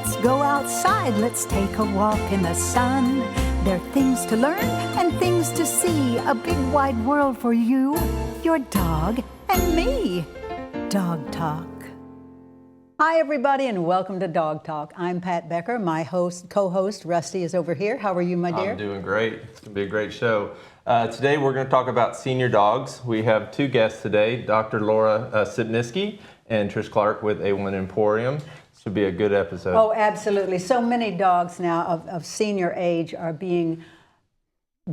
Let's go outside, let's take a walk in the sun. There are things to learn and things to see. A big wide world for you, your dog, and me. Dog Talk. Hi everybody and welcome to Dog Talk. I'm Pat Becker. My co-host Rusty is over here. How are you, my dear? I'm doing great. It's going to be a great show. Today we're going to talk about senior dogs. We have two guests today, Dr. Lara Sypniewski and Trisha Clark with A1 Emporium. Should be a good episode. Oh, absolutely. So many dogs now of senior age are being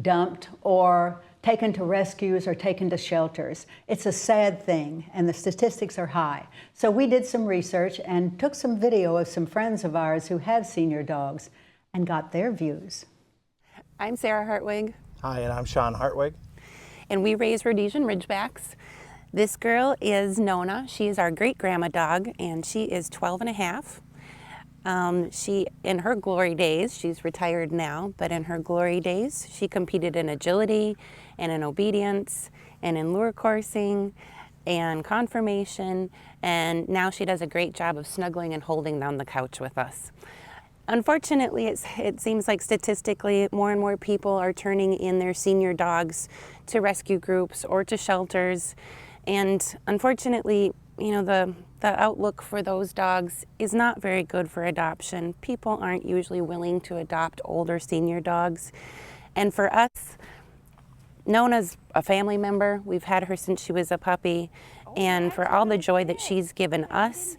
dumped or taken to rescues or taken to shelters. It's a sad thing, and the statistics are high. So we did some research and took some video of some friends of ours who have senior dogs and got their views. I'm Sarah Hartwig. Hi, and I'm Sean Hartwig. And we raise Rhodesian Ridgebacks. This girl is Nona. She is our great-grandma dog, and she is 12 and a half. She, in her glory days, she's retired now, but in her glory days, she competed in agility and in obedience and in lure coursing and conformation, and now she does a great job of snuggling and holding down the couch with us. Unfortunately, it seems like statistically more and more people are turning in their senior dogs to rescue groups or to shelters. And unfortunately, you know, the outlook for those dogs is not very good for adoption. People aren't usually willing to adopt older senior dogs. And for us, Nona's a family member. We've had her since she was a puppy. And for all the joy that she's given us,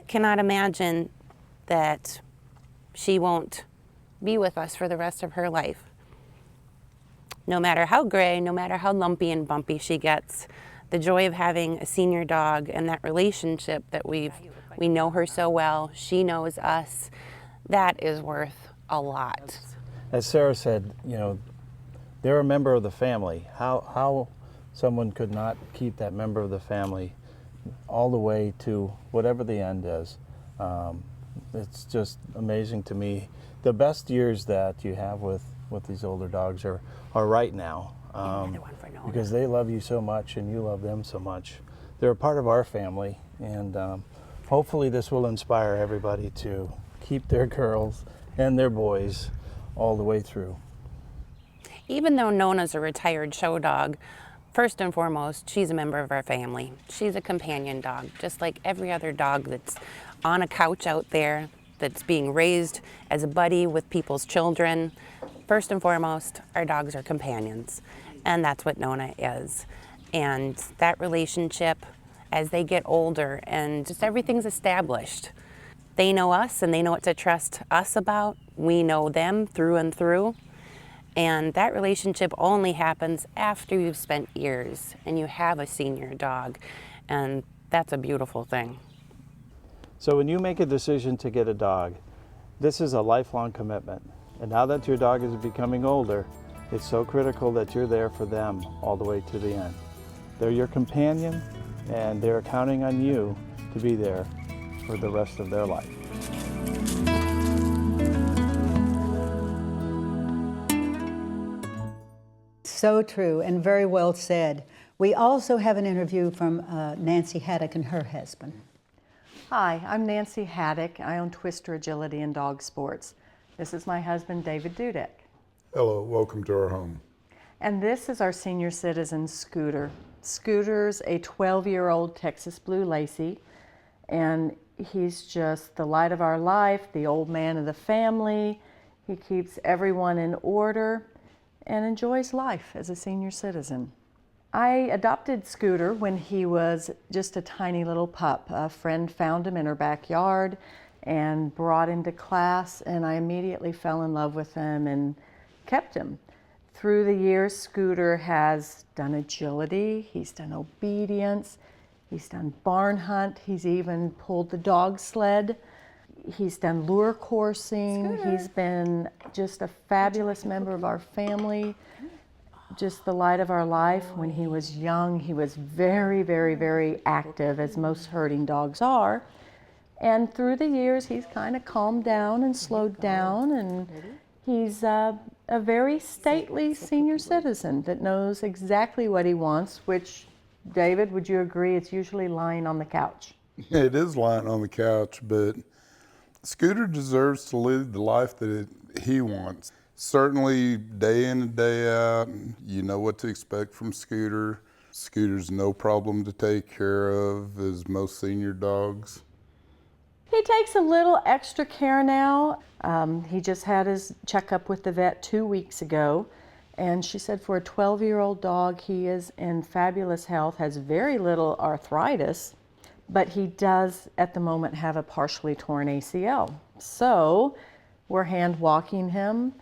cannot imagine that she won't be with us for the rest of her life. No matter how gray, no matter how lumpy and bumpy she gets, the joy of having a senior dog and that relationship that we know her so well, she knows us, that is worth a lot. As Sarah said, you know, they're a member of the family. How someone could not keep that member of the family all the way to whatever the end is. It's just amazing to me. The best years that you have with these older dogs are right now. Because they love you so much and you love them so much. They're a part of our family, and hopefully this will inspire everybody to keep their girls and their boys all the way through. Even though Nona's a retired show dog, first and foremost, she's a member of our family. She's a companion dog, just like every other dog that's on a couch out there, that's being raised as a buddy with people's children. First and foremost, our dogs are companions, and that's what Nona is. And that relationship, as they get older and just everything's established, they know us and they know what to trust us about. We know them through and through. And that relationship only happens after you've spent years and you have a senior dog. And that's a beautiful thing. So when you make a decision to get a dog, this is a lifelong commitment. And now that your dog is becoming older, it's so critical that you're there for them all the way to the end. They're your companion, and they're counting on you to be there for the rest of their life. So true and very well said. We also have an interview from Nancy Haddock and her husband. Hi, I'm Nancy Haddock. I own Twister Agility and Dog Sports. This is my husband, David Dudek. Hello, welcome to our home. And this is our senior citizen, Scooter. Scooter's a 12-year-old Texas Blue Lacy, and he's just the light of our life, the old man of the family. He keeps everyone in order and enjoys life as a senior citizen. I adopted Scooter when he was just a tiny little pup. A friend found him in her backyard and brought him to class, and I immediately fell in love with him and kept him. Through the years, Scooter has done agility, he's done obedience, he's done barn hunt, he's even pulled the dog sled, he's done lure coursing. Scooter. He's been just a fabulous member of our family, just the light of our life. When he was young, he was very, very, very active, as most herding dogs are. And through the years, he's kind of calmed down and slowed down, and he's a very stately senior citizen that knows exactly what he wants, which, David, would you agree, it's usually lying on the couch? It is lying on the couch, but Scooter deserves to live the life that he wants. Certainly, day in and day out, you know what to expect from Scooter. Scooter's no problem to take care of, as most senior dogs. He takes a little extra care now. He just had his checkup with the vet 2 weeks ago, and she said for a 12-year-old dog, he is in fabulous health, has very little arthritis, but he does at the moment have a partially torn ACL. So we're hand walking him,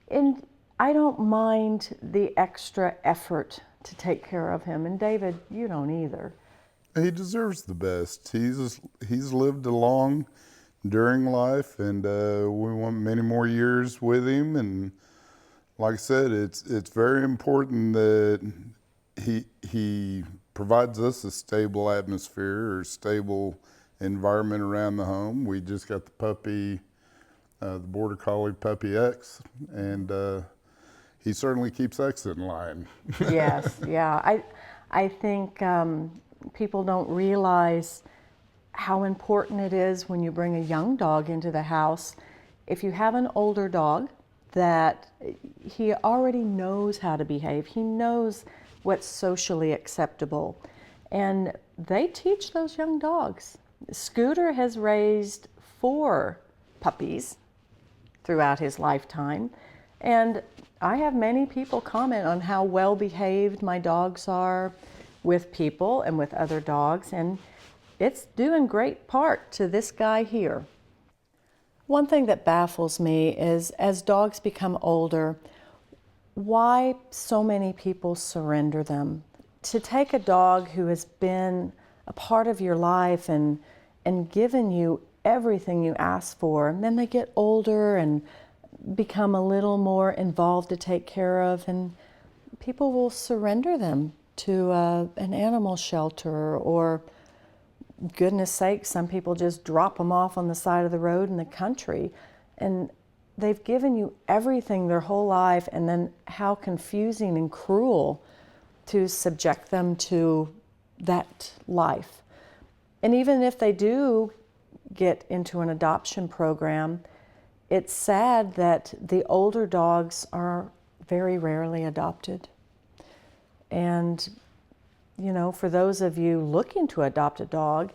and I don't mind the extra effort to take care of him, and David, you don't either. He deserves the best. He's lived a long, enduring life, and we want many more years with him. And like I said, it's very important that he provides us a stable atmosphere or stable environment around the home. We just got the puppy, the Border Collie Puppy X, and he certainly keeps X in line. Yes, yeah. I think people don't realize how important it is when you bring a young dog into the house. If you have an older dog, that he already knows how to behave. He knows what's socially acceptable. And they teach those young dogs. Scooter has raised 4 puppies throughout his lifetime. And I have many people comment on how well behaved my dogs are with people and with other dogs, and it's due in great part to this guy here. One thing that baffles me is as dogs become older, why so many people surrender them. To take a dog who has been a part of your life and given you everything you ask for, and then they get older and become a little more involved to take care of, and people will surrender them to an animal shelter, or goodness sake, some people just drop them off on the side of the road in the country. And they've given you everything their whole life, and then how confusing and cruel to subject them to that life. And even if they do get into an adoption program, it's sad that the older dogs are very rarely adopted. And, you know, for those of you looking to adopt a dog,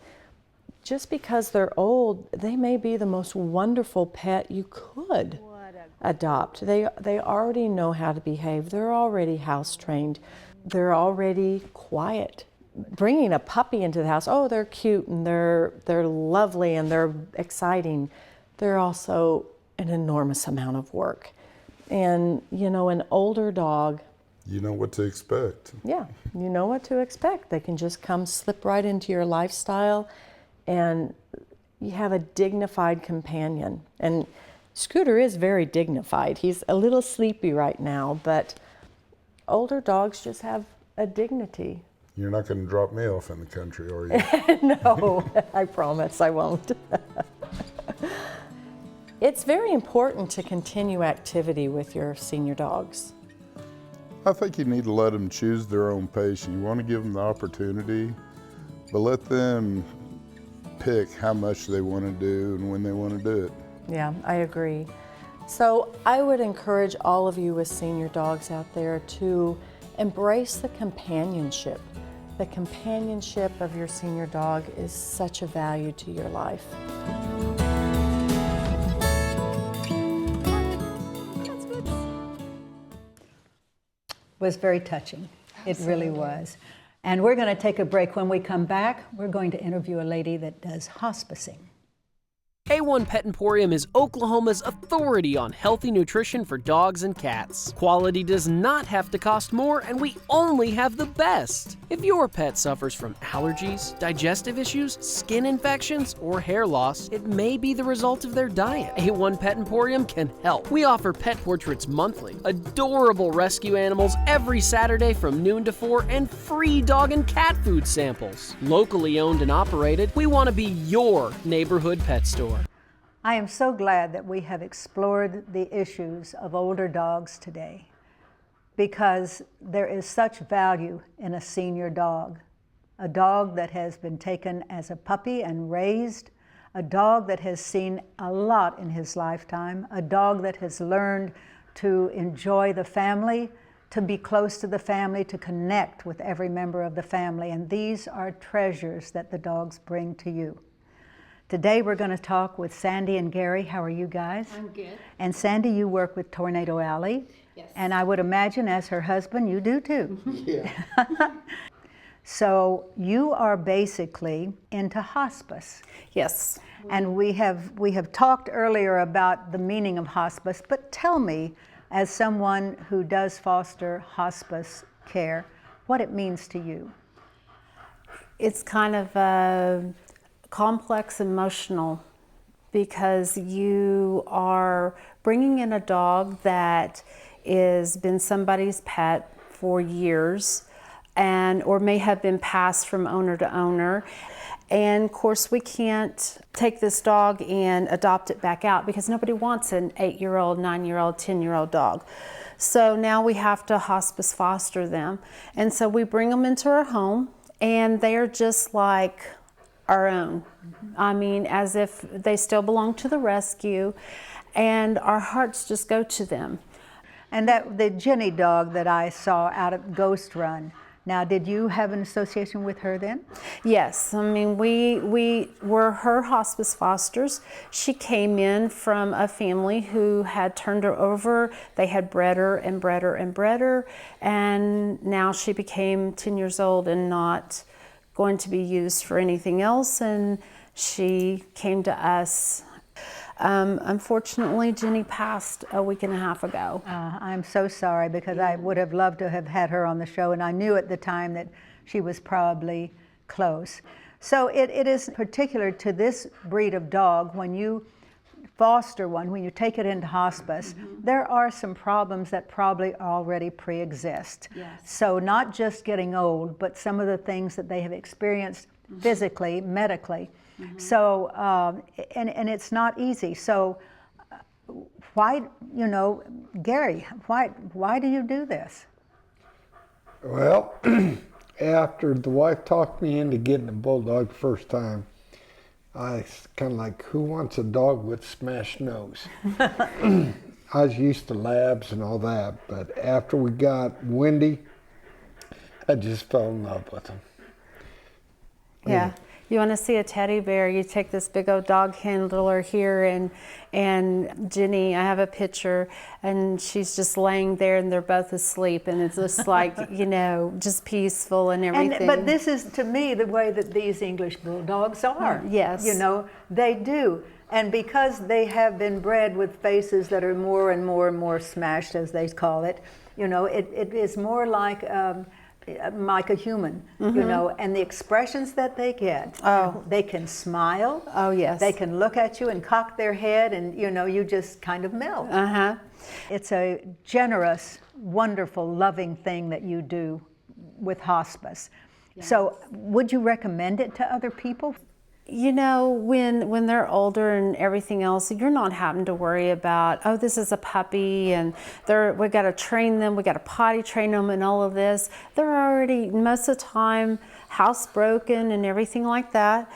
just because they're old, they may be the most wonderful pet you could adopt. They already know how to behave. They're already house trained. They're already quiet. Bringing a puppy into the house, oh, they're cute and they're lovely and they're exciting. They're also an enormous amount of work. And, you know, an older dog, You know what to expect. yeah, you know what to expect. They can just come slip right into your lifestyle, and you have a dignified companion. And Scooter is very dignified. He's a little sleepy right now, but older dogs just have a dignity. You're not going to drop me off in the country, are you? No, I promise I won't. It's very important to continue activity with your senior dogs. I think you need to let them choose their own pace. You want to give them the opportunity, but let them pick how much they want to do and when they want to do it. Yeah, I agree. So I would encourage all of you with senior dogs out there to embrace the companionship. The companionship of your senior dog is such a value to your life. Was very touching. It really was. And we're going to take a break. When we come back, we're going to interview a lady that does hospicing. A1 Pet Emporium is Oklahoma's authority on healthy nutrition for dogs and cats. Quality does not have to cost more, and we only have the best. If your pet suffers from allergies, digestive issues, skin infections, or hair loss, it may be the result of their diet. A1 Pet Emporium can help. We offer pet portraits monthly, adorable rescue animals every Saturday from noon to 4, and free dog and cat food samples. Locally owned and operated, we want to be your neighborhood pet store. I am so glad that we have explored the issues of older dogs today, because there is such value in a senior dog, a dog that has been taken as a puppy and raised, a dog that has seen a lot in his lifetime, a dog that has learned to enjoy the family, to be close to the family, to connect with every member of the family. And these are treasures that the dogs bring to you. Today we're going to talk with Sandy and Gary. How are you guys? I'm good. And Sandy, you work with Tornado Alley. Yes. And I would imagine as her husband, you do too. Yeah. So you are basically into hospice. Yes. And we have talked earlier about the meaning of hospice, but tell me, as someone who does foster hospice care, what it means to you. It's kind of a complex emotional, because you are bringing in a dog that has been somebody's pet for years, and or may have been passed from owner to owner. And of course we can't take this dog and adopt it back out, because nobody wants an 8-year-old, 9-year-old, 10-year-old dog. So now we have to hospice foster them. And so we bring them into our home, and they're just like our own. I mean, as if they still belong to the rescue, and our hearts just go to them. And that the Jenny dog that I saw out at Ghost Run, now did you have an association with her then? Yes, I mean, we were her hospice fosters. She came in from a family who had turned her over. They had bred her and bred her and bred her, and now she became 10 years old and not going to be used for anything else, and she came to us. Unfortunately, Jenny passed a week and a half ago. I'm so sorry, because I would have loved to have had her on the show, and I knew at the time that she was probably close. So it is particular to this breed of dog. When you foster one, when you take it into hospice, there are some problems that probably already pre-exist. Yes. So not just getting old, but some of the things that they have experienced physically, medically. So, and it's not easy. So why, Gary, why do you do this? Well, after the wife talked me into getting a bulldog the first time, I kind of like, who wants a dog with smashed nose? I was used to labs and all that, but after we got Wendy, I just fell in love with him. Yeah. You want to see a teddy bear, you take this big old dog handler here, and Jenny, I have a picture, and she's just laying there, and they're both asleep, and it's just like, just peaceful and everything. But this is, to me, the way that these English bulldogs are. Yes. They do. And because they have been bred with faces that are more and more and more smashed, as they call it, it is more like a human, and the expressions that they get. Oh. They can smile. Oh, yes. They can look at you and cock their head, and you just kind of melt. Uh-huh. It's a generous, wonderful, loving thing that you do with hospice. Yes. So would you recommend it to other people? When they're older and everything else, you're not having to worry about, oh, this is a puppy, and we got to train them, we got to potty train them and all of this. They're already, most of the time, housebroken and everything like that.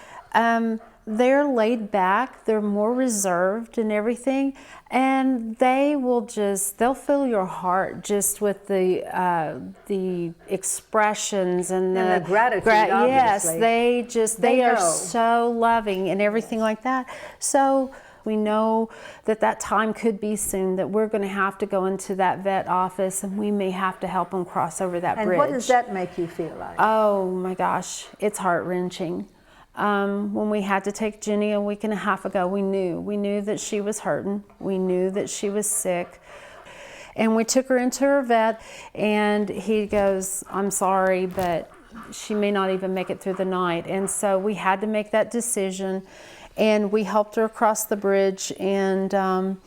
They're laid back, they're more reserved and everything, and they'll fill your heart just with the expressions and the gratitude, obviously. Yes, they are so loving and everything like that. So we know that time could be soon, that we're going to have to go into that vet office, and we may have to help them cross over that bridge. And what does that make you feel like? Oh my gosh, it's heart-wrenching. When we had to take Jenny a week and a half ago, we knew that she was hurting. We knew that she was sick. And we took her into her vet, and he goes, I'm sorry, but she may not even make it through the night. And so we had to make that decision, and we helped her across the bridge, and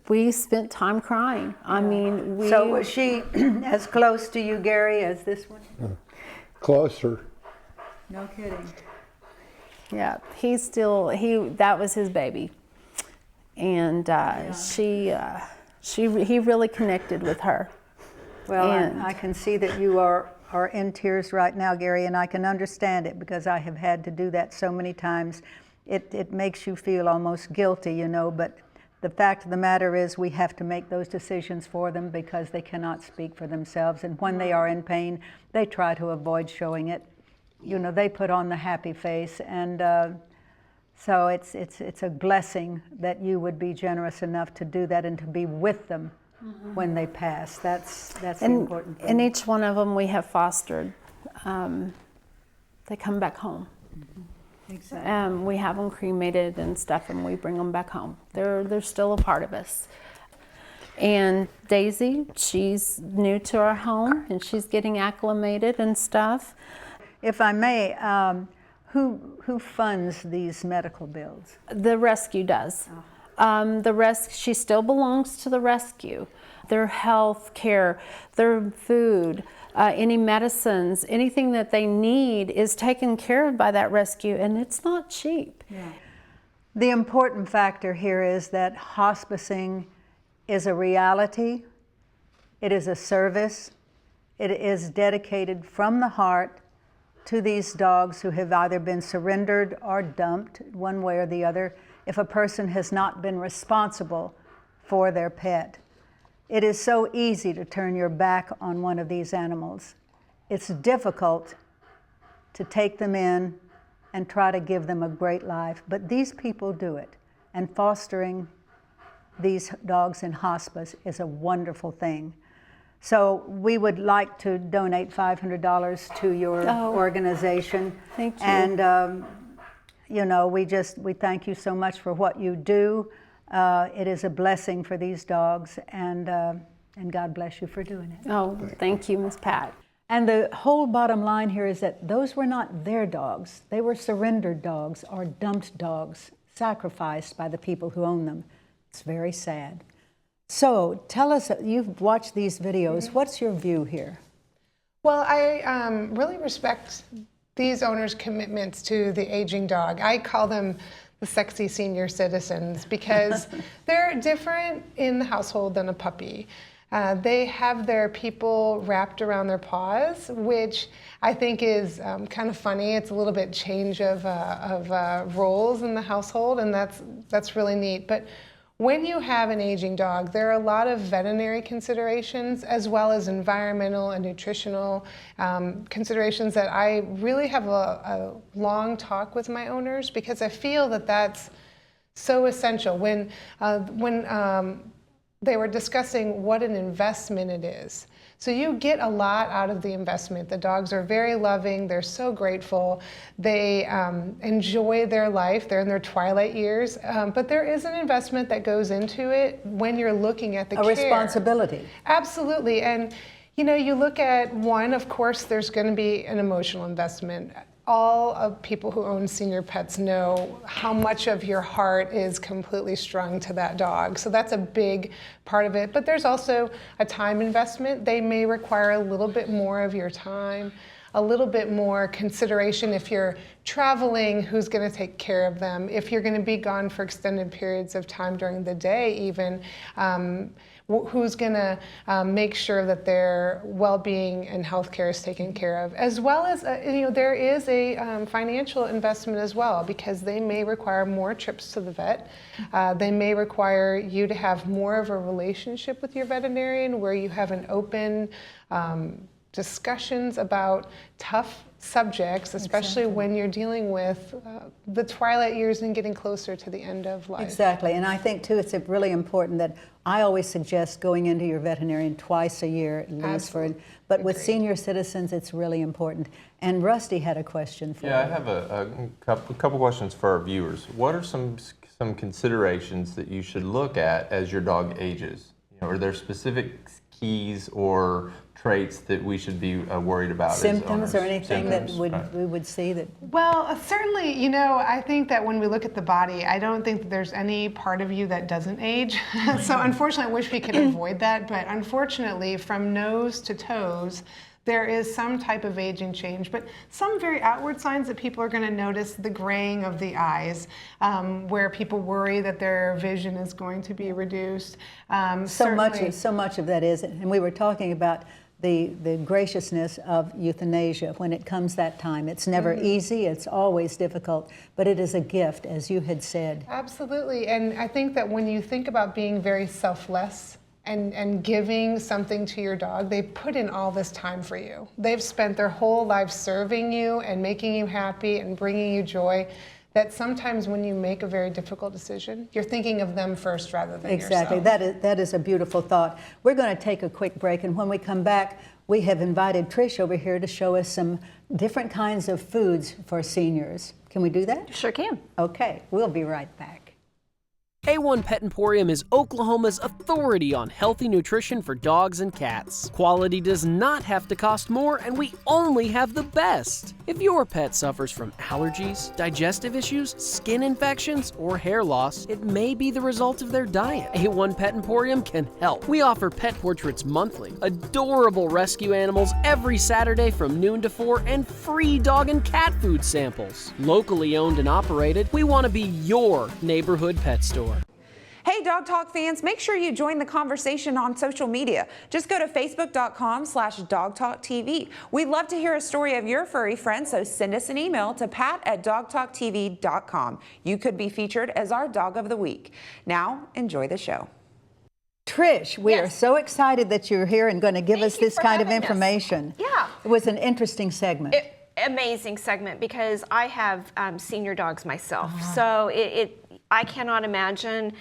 we spent time crying. I mean, So was she as close to you, Gary, as this one? Closer. No kidding. Yeah, that was his baby, and he really connected with her. Well, And- I can see that you are in tears right now, Gary, and I can understand it, because I have had to do that so many times. it makes you feel almost guilty, you know, but the fact of the matter is we have to make those decisions for them because they cannot speak for themselves. And when they are in pain, they try to avoid showing it. You know, they put on the happy face. And so it's a blessing that you would be generous enough to do that and to be with them when they pass. That's the important thing. And each one of them we have fostered. They come back home. Exactly. We have them cremated and stuff, and we bring them back home. They're still a part of us. And Daisy, she's new to our home, and she's getting acclimated and stuff. If I may, who funds these medical bills? The rescue does. She still belongs to the rescue. Their health care, their food, any medicines, anything that they need is taken care of by that rescue, and it's not cheap. Yeah. The important factor here is that hospicing is a reality, it is a service, it is dedicated from the heart to these dogs who have either been surrendered or dumped, one way or the other, if a person has not been responsible for their pet. It is so easy to turn your back on one of these animals. It's difficult to take them in and try to give them a great life, but these people do it. And fostering these dogs in hospice is a wonderful thing. So we would like to donate $500 to your organization. Thank you. And you know, we thank you so much for what you do. It is a blessing for these dogs, and God bless you for doing it. Oh, thank you, Miss Pat. And the whole bottom line here is that those were not their dogs. They were surrendered dogs or dumped dogs, sacrificed by the people who own them. It's very sad. So tell us, you've watched these videos. What's your view here? Well, I really respect these owners' commitments to the aging dog. I call them the sexy senior citizens because they're different in the household than a puppy. They have their people wrapped around their paws, which I think is kind of funny. It's a little bit change of roles in the household, and that's really neat. But when you have an aging dog, there are a lot of veterinary considerations as well as environmental and nutritional considerations that I really have a long talk with my owners because I feel that that's so essential. When they were discussing what an investment it is. So you get a lot out of the investment. The dogs are very loving. They're so grateful. They enjoy their life. They're in their twilight years. But there is an investment that goes into it when you're looking at the care. A responsibility. Absolutely. And you know, you look at one, of course, there's going to be an emotional investment. All of people who own senior pets know how much of your heart is completely strung to that dog. So that's a big part of it. But there's also a time investment. They may require a little bit more of your time, a little bit more consideration if you're traveling, who's going to take care of them, if you're going to be gone for extended periods of time during the day even, who's going to make sure that their well-being and health care is taken care of, as well as you know, there is a financial investment as well because they may require more trips to the vet. They may require you to have more of a relationship with your veterinarian where you have an open discussions about tough subjects, especially when you're dealing with the twilight years and getting closer to the end of life. Exactly, and I think too it's really important that I always suggest going into your veterinarian twice a year at least. But with senior citizens it's really important. And Rusty had a question for you. Yeah, I have a couple questions for our viewers. What are some considerations that you should look at as your dog ages? You know, are there specific keys or traits that we should be worried about? Symptoms or anything that we would see that? Well, certainly, you know, I think that when we look at the body, I don't think that there's any part of you that doesn't age. So unfortunately, I wish we could avoid that. But unfortunately, from nose to toes, there is some type of aging change, but some very outward signs that people are going to notice: the graying of the eyes, where people worry that their vision is going to be reduced. So much of that is, and we were talking about the graciousness of euthanasia when it comes that time. It's never easy, it's always difficult, but it is a gift, as you had said. Absolutely, and I think that when you think about being very selfless and giving something to your dog, they put in all this time for you. They've spent their whole life serving you and making you happy and bringing you joy, that sometimes when you make a very difficult decision, you're thinking of them first rather than Exactly. yourself. That is a beautiful thought. We're going to take a quick break, and when we come back, we have invited Trish over here to show us some different kinds of foods for seniors. Can we do that? Sure can. Okay, we'll be right back. A1 Pet Emporium is Oklahoma's authority on healthy nutrition for dogs and cats. Quality does not have to cost more, and we only have the best. If your pet suffers from allergies, digestive issues, skin infections, or hair loss, it may be the result of their diet. A1 Pet Emporium can help. We offer pet portraits monthly, adorable rescue animals every Saturday from noon to 4, and free dog and cat food samples. Locally owned and operated, we want to be your neighborhood pet store. Hey Dog Talk fans, make sure you join the conversation on social media. Just go to facebook.com/dogtalktv. We'd love to hear a story of your furry friend, so send us an email to pat@dogtalktv.com. You could be featured as our Dog of the Week. Now, enjoy the show. Trish, we are so excited that you're here and going to give us this kind of information. Yeah. It was an interesting segment. Amazing segment, because I have senior dogs myself. So I cannot imagine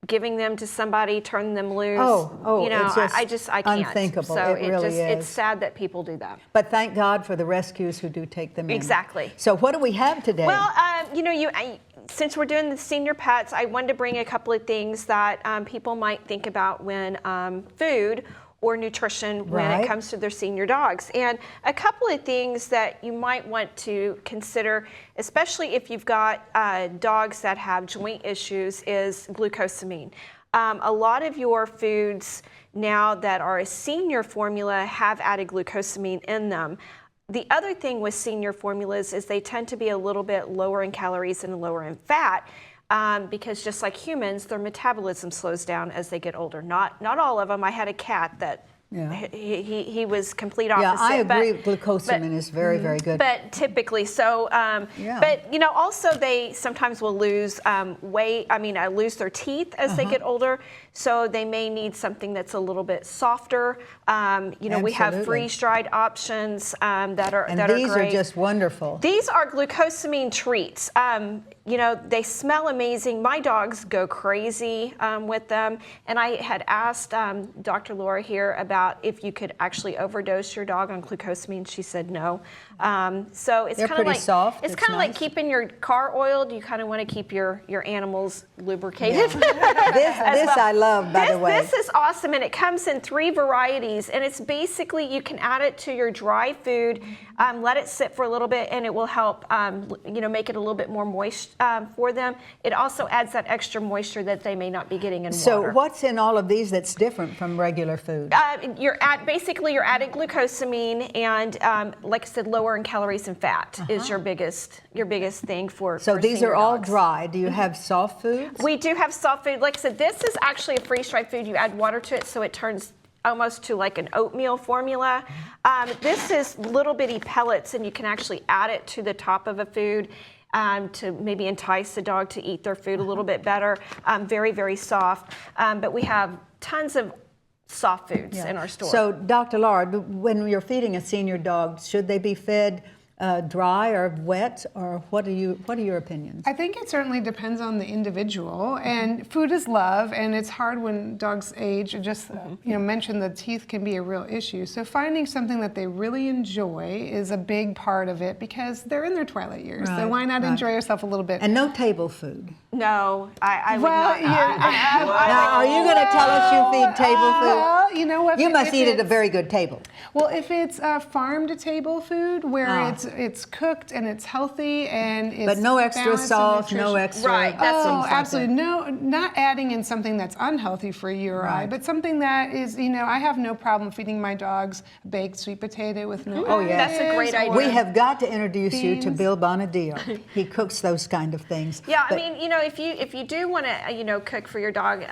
giving them to somebody, turning them loose. You know, I can't. Unthinkable. So It really is. It's sad that people do that. But thank God for the rescues who do take them in. Exactly. So what do we have today? Well, you know, since we're doing the senior pets, I wanted to bring a couple of things that people might think about when food or nutrition when it comes to their senior dogs. And a couple of things that you might want to consider, especially if you've got dogs that have joint issues, is glucosamine. A lot of your foods now that are a senior formula have added glucosamine in them. The other thing with senior formulas is they tend to be a little bit lower in calories and lower in fat. Because just like humans, their metabolism slows down as they get older. Not all of them. I had a cat that he was complete opposite. Yeah, I agree. Glucosamine is very, very good. But typically, so, but you know, also they sometimes will lose weight. I mean, lose their teeth as they get older. So they may need something that's a little bit softer. You know, we have freeze-dried options that are great. These are just wonderful. These are glucosamine treats. You know, they smell amazing. My dogs go crazy with them. And I had asked Dr. Laura here about if you could actually overdose your dog on glucosamine. She said no. So it's kind of like soft. It's kind of like keeping your car oiled. You kind of want to keep your animals lubricated. This I love, by the way. This is awesome, and it comes in 3 varieties. And it's basically you can add it to your dry food, let it sit for a little bit, and it will help you know, make it a little bit more moist for them. It also adds that extra moisture that they may not be getting in water. So what's in all of these that's different from regular food? You're adding glucosamine, and like I said, lower in calories and fat is your biggest thing for. So these senior are all dogs. dry. Do you have soft foods? We do have soft food. Like I said, this is actually a freeze-dried food. You add water to it, so it turns almost to like an oatmeal formula. This is little bitty pellets, and you can actually add it to the top of a food. To maybe entice the dog to eat their food a little bit better. Very, very soft. But we have tons of soft foods in our store. So, Dr. Laura, when you're feeding a senior dog, should they be fed dry or wet, or what are your opinions? I think it certainly depends on the individual, and food is love, and it's hard when dogs age. Just mention the teeth can be a real issue. So finding something that they really enjoy is a big part of it, because they're in their twilight years. So why not enjoy yourself a little bit? And no table food. No, I would well, not. Now, are you going to tell us you feed table food? Well, you know what? You must eat at a very good table. Well, if it's farm-to-table food where it's cooked and it's healthy and it's but no extra balanced salt, in no extra. Right, that's absolutely no, not adding in something that's unhealthy for you or I, but something that is, I have no problem feeding my dogs baked sweet potato with no. Oh yeah, that's a great idea. We have got to introduce you to Bill Bonadillo. He cooks those kind of things. Yeah, I mean, if you do want to, cook for your dog,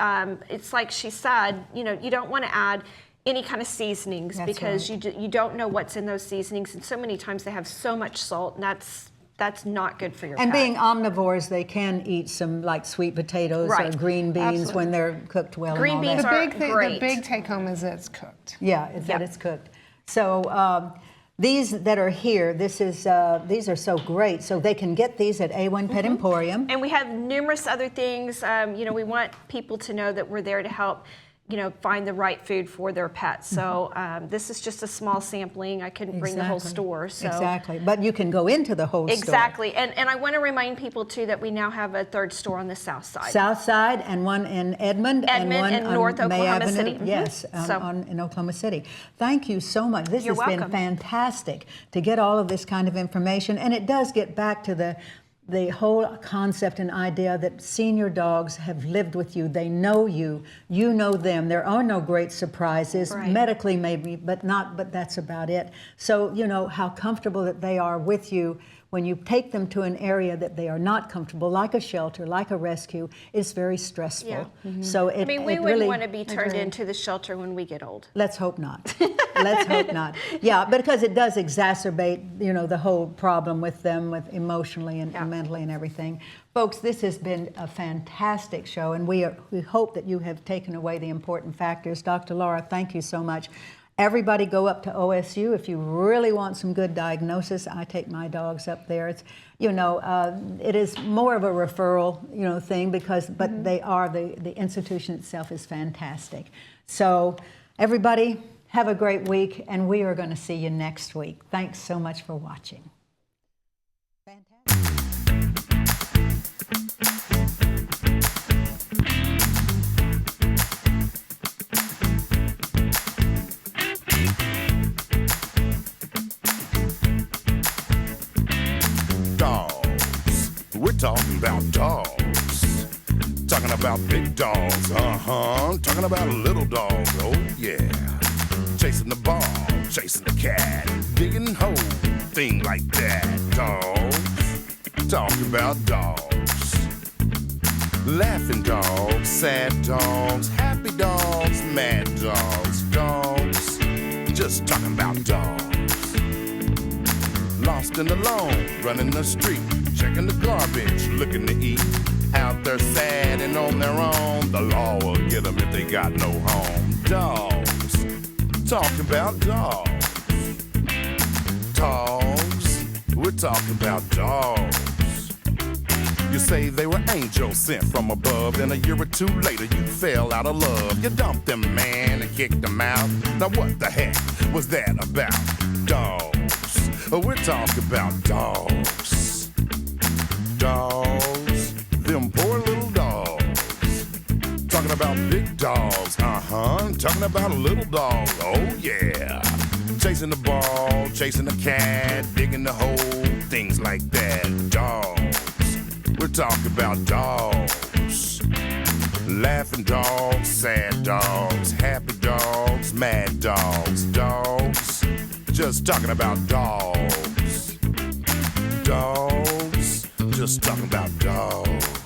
it's like she said, you don't want to add any kind of seasonings, That's because right. you don't know what's in those seasonings, and so many times they have so much salt, and that's not good for your And pet. being omnivores, they can eat some like sweet potatoes Right. or green beans Absolutely. when they're cooked well. Green and all beans that. are The great. big take home is that it's cooked. Yeah, it's that Yep. it's cooked. So these that are here, these are so great. So they can get these at A1 Pet Emporium. And we have numerous other things. We want people to know that we're there to help, find the right food for their pets. So this is just a small sampling. I couldn't bring the whole store. So. Exactly, but you can go into the whole store. Exactly. And I want to remind people, too, that we now have a third store on the south side. South side and one in Edmond and one and on North May Oklahoma Avenue. City. Mhm. Yes, So- in Oklahoma City. Thank you so much. This You're has been welcome. fantastic to get all of this kind of information, and it does get back to the whole concept and idea that senior dogs have lived with you. They know you. You know them. There are no great surprises, Right. medically maybe, but that's about it. So you know how comfortable that they are with you. When you take them to an area that they are not comfortable, like a shelter, like a rescue, it's very stressful. Yeah. So we it wouldn't really, want to be turned into the shelter when we get old. let's hope not. Let's hope not. Yeah, because it does exacerbate, the whole problem with them, with emotionally and mentally and everything. Folks, this has been a fantastic show, and we hope that you have taken away the important factors. Dr. Lara, thank you so much. Everybody go up to OSU if you really want some good diagnosis. I take my dogs up there. It's, it is more of a referral, thing but they are, the institution itself is fantastic. So everybody have a great week, and we are going to see you next week. Thanks so much for watching. We're talking about dogs. Talking about big dogs, talking about little dogs, oh yeah. Chasing the ball, chasing the cat, digging hole, thing like that. Dogs, talking about dogs. Laughing dogs, sad dogs, happy dogs, mad dogs. Dogs, just talking about dogs. Lost and alone, running the street, checking the garbage, looking to eat. Out there sad and on their own, the law will get them if they got no home. Dogs, talking about dogs. Dogs, we're talking about dogs. You say they were angels sent from above, then a year or two later you fell out of love. You dumped them, man, and kicked them out. Now what the heck was that about? Dogs, we're talking about dogs. Dogs, them poor little dogs. Talking about big dogs, talking about a little dog, oh yeah. Chasing the ball, chasing the cat, digging the hole, things like that. Dogs, we're talking about dogs. Laughing dogs, sad dogs, happy dogs, mad dogs. Dogs, just talking about dogs. Dogs, just talking about dogs.